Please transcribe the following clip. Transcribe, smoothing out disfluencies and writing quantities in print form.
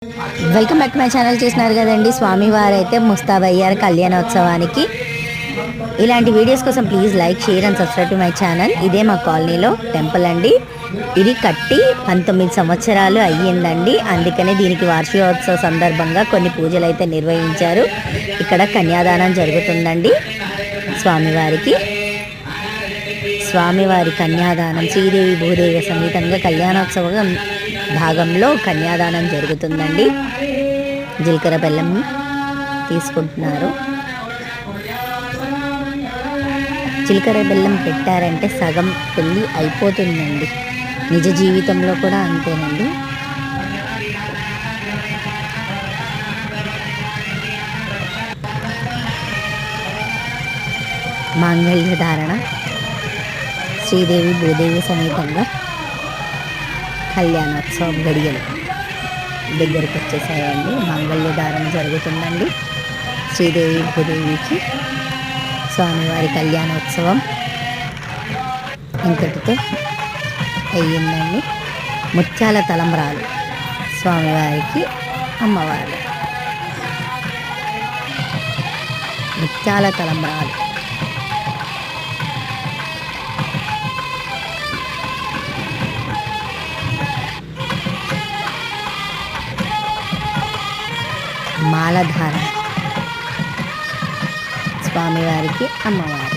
Welcome back to my channel. చూసినారు కదండి, స్వామివారు అయితే ముస్తాబయ్యారు కళ్యాణోత్సవానికి. ఇలాంటి వీడియోస్ కోసం please like, share and subscribe to my channel. ఇదే మా కాలనీలో టెంపుల్ అండి. ఇది కట్టి 19 సంవత్సరాలు అయ్యిందండి. అందుకనే దీనికి వార్షికోత్సవ సందర్భంగా కొన్ని పూజలు అయితే నిర్వహించారు. ఇక్కడ కన్యాదానం జరుగుతుందండి స్వామివారికి. స్వామివారి కన్యాదానం శ్రీదేవి భూదేవి సమేతంగా కళ్యాణోత్సవం భాగంలో కన్యాదానం జరుగుతుందండి. జీలకర్ర బెల్లం తీసుకుంటున్నారు. జీలకర్ర బెల్లం పెట్టారంటే సగం పెళ్ళి అయిపోతుందండి. నిజ జీవితంలో కూడా అంతేనండి. మాంగళ్య ధారణ శ్రీదేవి భూదేవి సమేతంగా కళ్యాణోత్సవం గడియలు దగ్గరకు వచ్చేసాయండి. మాంగళ్య ధారణ జరుగుతుందండి. శ్రీదేవి భూదేవికి స్వామివారి కళ్యాణోత్సవం ఇంతటితో అయ్యిందండి. ముత్యాల తలంబ్రాలు స్వామివారికి, అమ్మవారు ముత్యాల తలంబ్రాలు. మాలధారణ స్వామివారికి, అమ్మవారు.